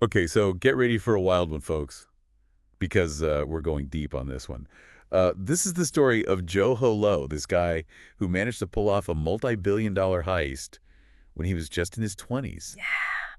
Okay, so get ready for a wild one, folks, because we're going deep on this one. This is the story of Jho Low, this guy who managed to pull off a multi-billion-dollar heist when he was just in his 20s. Yeah,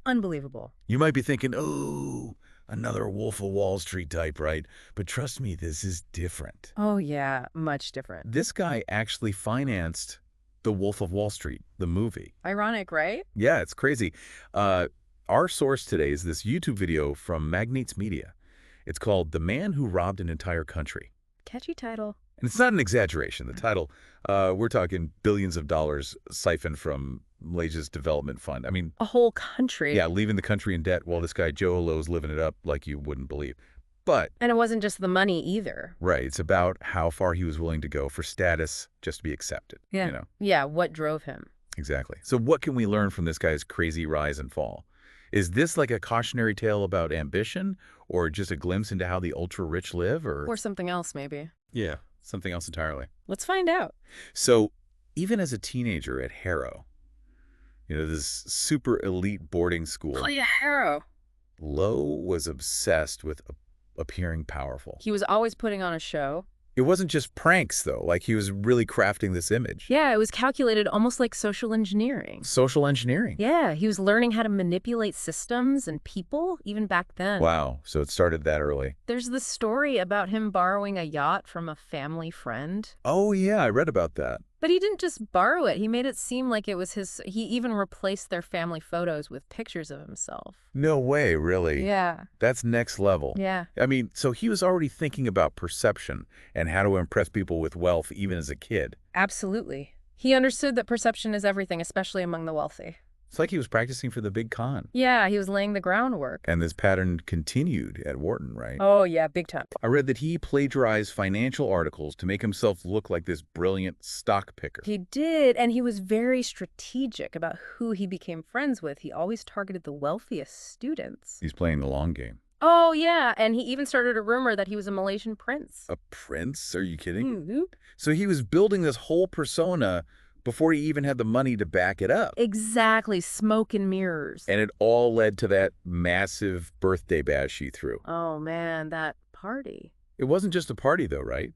unbelievable. You might be thinking, oh, another Wolf of Wall Street type, right? But trust me, this is different. Oh, yeah, much different. This guy actually financed The Wolf of Wall Street, the movie. Ironic, right? Yeah, it's crazy. Uh, our source today is this YouTube video from Magnates Media. It's called The Man Who Robbed an Entire Country. Catchy title. And it's not an exaggeration. The title, we're talking billions of dollars siphoned from Malaysia's development fund. I mean, A whole country. yeah, leaving the country in debt while this guy Jho Low's living it up like you wouldn't believe. But, And it wasn't just the money either. right, it's about how far he was willing to go for status just to be accepted. Yeah. You know, Yeah, what drove him? exactly. So what can we learn from this guy's crazy rise and fall? Is this like a cautionary tale about ambition or just a glimpse into how the ultra-rich live Or something else, maybe. Yeah, something else entirely. Let's find out. So even as a teenager at Harrow, this super elite boarding school, Oh, yeah, Harrow. Lowe was obsessed with appearing powerful. He was always putting on a show. It wasn't just pranks, though. Like, he was really crafting this image. Yeah, it was calculated almost like social engineering. Social engineering. Yeah, he was learning how to manipulate systems and people even back then. Wow. So it started that early. There's this story about him borrowing a yacht from a family friend. Oh, yeah, I read about that. But he didn't just borrow it. He made it seem like it was his. He even replaced their family photos with pictures of himself. No way, really. Yeah. That's next level. Yeah. I mean, so he was already thinking about perception and how to impress people with wealth even as a kid. Absolutely. He understood that perception is everything, especially among the wealthy. It's like he was practicing for the big con. Yeah, he was laying the groundwork. And this pattern continued at Wharton, right? Oh, yeah, big time. I read that he plagiarized financial articles to make himself look like this brilliant stock picker. He did, and he was very strategic about who he became friends with. He always targeted the wealthiest students. He's playing the long game. Oh, yeah, and he even started a rumor that he was a Malaysian prince. A prince? Are you kidding? Mm-hmm. So he was building this whole persona before he even had the money to back it up. Exactly, smoke and mirrors. And it all led to that massive birthday bash he threw. Oh, man, that party. It wasn't just a party, though, right?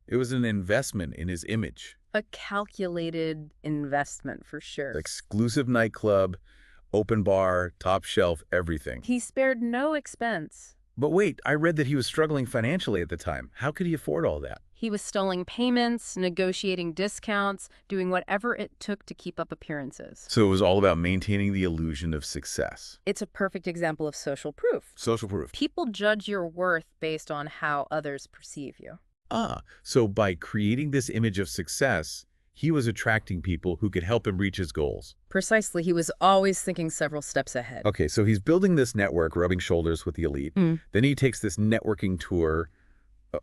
It was an investment in his image. A calculated investment, for sure. Exclusive nightclub, open bar, top shelf, everything. He spared no expense. But wait, I read that he was struggling financially at the time. How could he afford all that? He was stalling payments, negotiating discounts, doing whatever it took to keep up appearances. So it was all about maintaining the illusion of success. It's a perfect example of social proof. Social proof. People judge your worth based on how others perceive you. So by creating this image of success, he was attracting people who could help him reach his goals. Precisely, he was always thinking several steps ahead. Okay, so he's building this network, rubbing shoulders with the elite. Then he takes this networking tour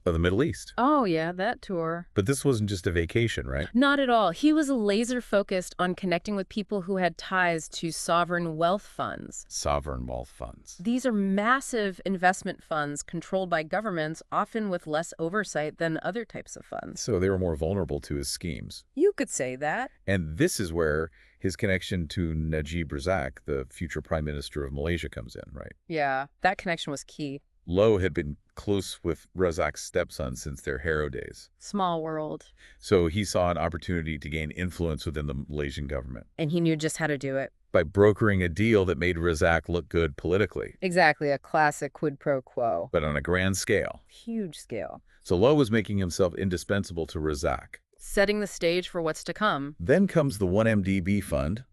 of the Middle East. Oh, yeah, that tour. But this wasn't just a vacation, right? Not at all. He was laser focused on connecting with people who had ties to sovereign wealth funds. Sovereign wealth funds. These are massive investment funds controlled by governments, often with less oversight than other types of funds. So they were more vulnerable to his schemes. You could say that. And this is where his connection to Najib Razak, the future prime minister of Malaysia, comes in, right? Yeah, that connection was key. Lowe had been close with Razak's stepson since their Harrow days. Small world. So he saw an opportunity to gain influence within the Malaysian government And he knew just how to do it. by brokering a deal that made Razak look good politically, Exactly, a classic quid pro quo. but on a grand scale. Huge scale. So Lowe was making himself indispensable to Razak. Setting the stage for what's to come. Then comes the 1MDB fund,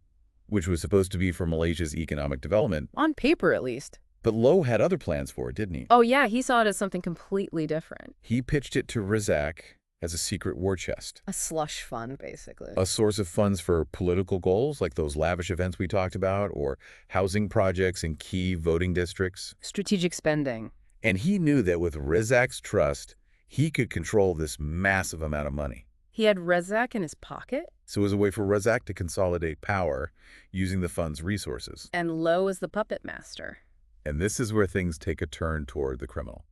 which was supposed to be for Malaysia's economic development. On paper, at least. But Lowe had other plans for it, didn't he? Oh, yeah, he saw it as something completely different. He pitched it to Razak as a secret war chest. A slush fund, basically. A source of funds for political goals, like those lavish events we talked about, or housing projects in key voting districts. Strategic spending. And he knew that with Razak's trust, he could control this massive amount of money. He had Razak in his pocket? So it was a way for Razak to consolidate power using the fund's resources. And Lowe was the puppet master. And this is where things take a turn toward the criminal.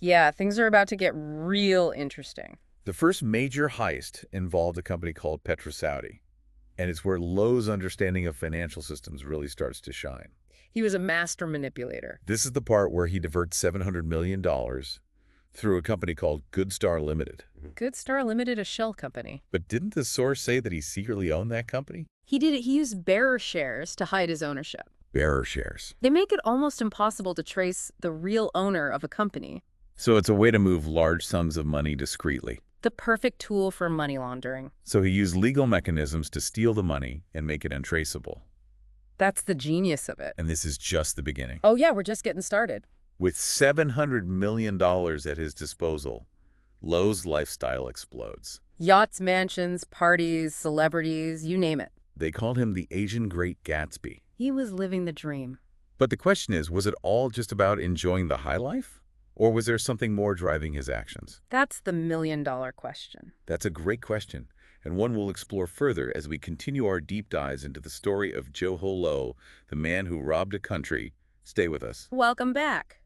Yeah, things are about to get real interesting. The first major heist involved a company called Petrosaudi, and it's where Lowe's understanding of financial systems really starts to shine. He was a master manipulator. This is the part where he diverts $700 million through a company called Good Star Limited. Good Star Limited, a shell company. But didn't the source say that he secretly owned that company? He did it. He used bearer shares to hide his ownership. Bearer shares. They make it almost impossible to trace the real owner of a company. So it's a way to move large sums of money discreetly. The perfect tool for money laundering. So he used legal mechanisms to steal the money and make it untraceable. That's the genius of it. And this is just the beginning. Oh yeah, we're just getting started. With $700 million at his disposal, Low's lifestyle explodes. Yachts, mansions, parties, celebrities, you name it. They called him the Asian Great Gatsby. He was living the dream. But the question is, was it all just about enjoying the high life? Or was there something more driving his actions? That's the million-dollar question. That's a great question, and one we'll explore further as we continue our deep dives into the story of Jho Low, the man who robbed a country. Stay with us. Welcome back.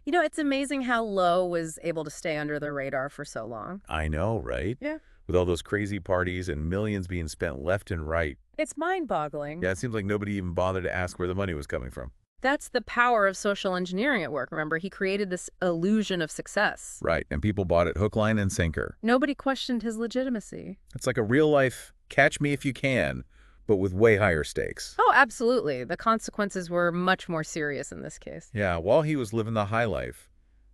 You know, it's amazing how Low was able to stay under the radar for so long. I know, right? Yeah. With all those crazy parties and millions being spent left and right. It's mind-boggling. Yeah, it seems like nobody even bothered to ask where the money was coming from. That's the power of social engineering at work. Remember, he created this illusion of success. Right, and people bought it hook, line, and sinker. Nobody questioned his legitimacy. It's like a real-life catch me if you can, but with way higher stakes. Oh, absolutely. The consequences were much more serious in this case. Yeah, while he was living the high life,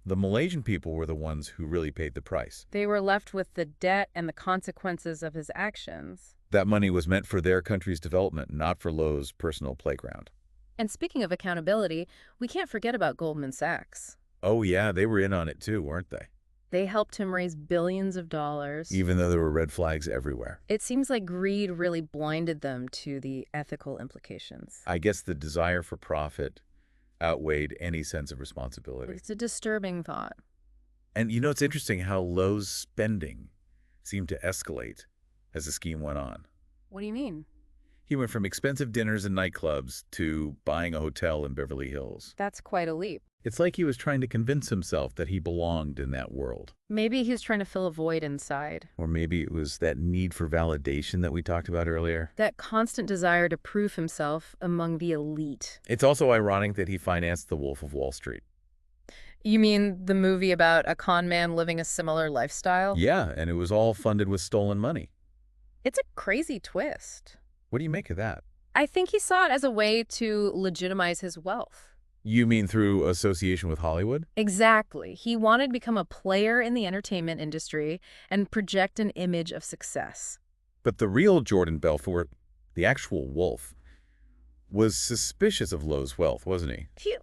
the Malaysian people were the ones who really paid the price. They were left with the debt and the consequences of his actions. That money was meant for their country's development, not for Low's personal playground. And speaking of accountability, we can't forget about Goldman Sachs. Oh yeah, they were in on it too, weren't they? They helped him raise billions of dollars. Even though there were red flags everywhere. It seems like greed really blinded them to the ethical implications. I guess the desire for profit outweighed any sense of responsibility. It's a disturbing thought. And you know, it's interesting how Low's spending seemed to escalate as the scheme went on. What do you mean? He went from expensive dinners and nightclubs to buying a hotel in Beverly Hills. That's quite a leap. It's like he was trying to convince himself that he belonged in that world. Maybe he was trying to fill a void inside. Or maybe it was that need for validation that we talked about earlier. That constant desire to prove himself among the elite. It's also ironic that he financed The Wolf of Wall Street. You mean the movie about a con man living a similar lifestyle? Yeah, and it was all funded with stolen money. It's a crazy twist. What do you make of that? I think he saw it as a way to legitimize his wealth. You mean through association with Hollywood? Exactly. He wanted to become a player in the entertainment industry and project an image of success. But the real Jordan Belfort, the actual wolf, was suspicious of Low's wealth, wasn't he?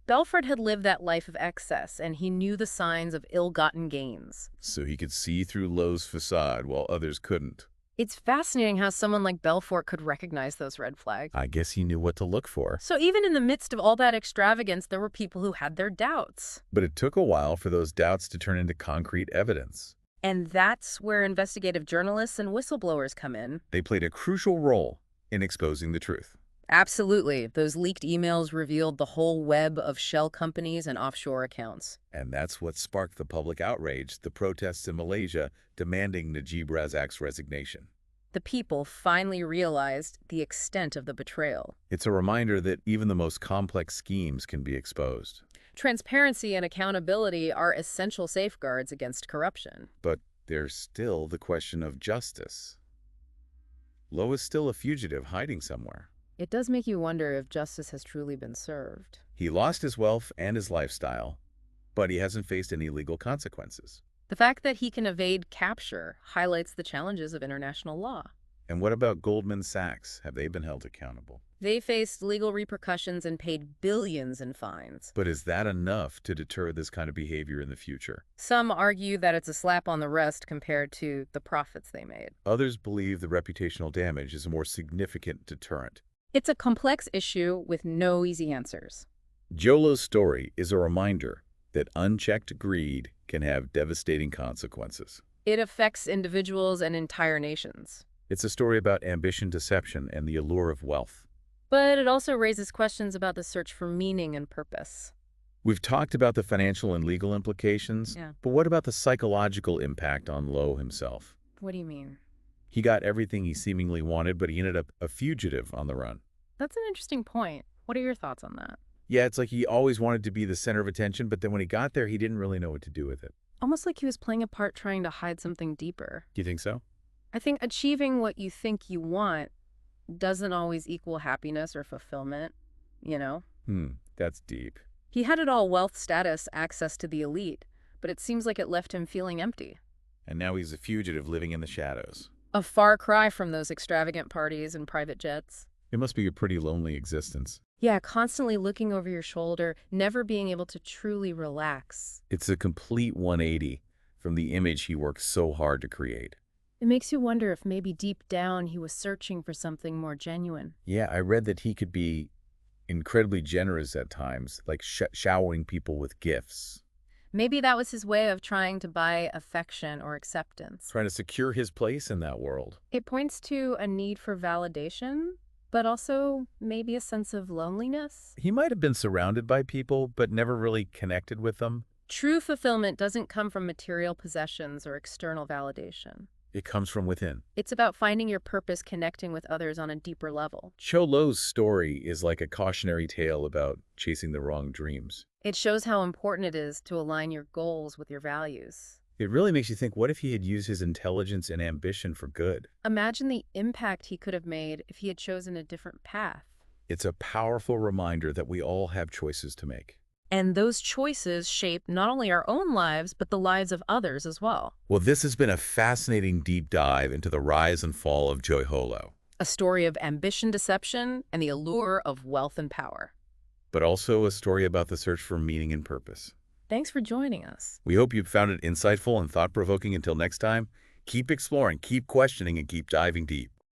Belfort had lived that life of excess, and he knew the signs of ill-gotten gains. So he could see through Low's facade while others couldn't. It's fascinating how someone like Belfort could recognize those red flags. I guess he knew what to look for. So even in the midst of all that extravagance, there were people who had their doubts. But it took a while for those doubts to turn into concrete evidence. And that's where investigative journalists and whistleblowers come in. They played a crucial role in exposing the truth. Absolutely. Those leaked emails revealed the whole web of shell companies and offshore accounts. And that's what sparked the public outrage, the protests in Malaysia demanding Najib Razak's resignation. The people finally realized the extent of the betrayal. It's a reminder that even the most complex schemes can be exposed. Transparency and accountability are essential safeguards against corruption. But there's still the question of justice. Low is still a fugitive hiding somewhere. It does make you wonder if justice has truly been served. He lost his wealth and his lifestyle, but he hasn't faced any legal consequences. The fact that he can evade capture highlights the challenges of international law. And what about Goldman Sachs? Have they been held accountable? They faced legal repercussions and paid billions in fines. But is that enough to deter this kind of behavior in the future? Some argue that it's a slap on the wrist compared to the profits they made. Others believe the reputational damage is a more significant deterrent. It's a complex issue with no easy answers. Jho Low's story is a reminder that unchecked greed can have devastating consequences. It affects individuals and entire nations. It's a story about ambition, deception, and the allure of wealth. But it also raises questions about the search for meaning and purpose. We've talked about the financial and legal implications, but what about the psychological impact on Low himself? What do you mean? He got everything he seemingly wanted, but he ended up a fugitive on the run. That's an interesting point. What are your thoughts on that? Yeah, it's like he always wanted to be the center of attention, but then when he got there, he didn't really know what to do with it. Almost like he was playing a part trying to hide something deeper. Do you think so? I think achieving what you think you want doesn't always equal happiness or fulfillment, you know? That's deep. He had it all: wealth, status, access to the elite, but it seems like it left him feeling empty. And now he's a fugitive living in the shadows. A far cry from those extravagant parties and private jets. It must be a pretty lonely existence. Yeah, constantly looking over your shoulder, never being able to truly relax. It's a complete 180 from the image he worked so hard to create. It makes you wonder if maybe deep down he was searching for something more genuine. Yeah, I read that he could be incredibly generous at times, like showering people with gifts, Maybe that was his way of trying to buy affection or acceptance. trying to secure his place in that world. It points to a need for validation, but also maybe a sense of loneliness. He might have been surrounded by people, but never really connected with them. True fulfillment doesn't come from material possessions or external validation. It comes from within. It's about finding your purpose, connecting with others on a deeper level. Jho Low's story is like a cautionary tale about chasing the wrong dreams. It shows how important it is to align your goals with your values. It really makes you think, what if he had used his intelligence and ambition for good? Imagine the impact he could have made if he had chosen a different path. It's a powerful reminder that we all have choices to make. And those choices shape not only our own lives, but the lives of others as well. Well, this has been a fascinating deep dive into the rise and fall of Jho Low, A story of ambition, deception, and the allure of wealth and power. but also a story about the search for meaning and purpose. Thanks for joining us. We hope you found it insightful and thought-provoking. Until next time, keep exploring, keep questioning, and keep diving deep.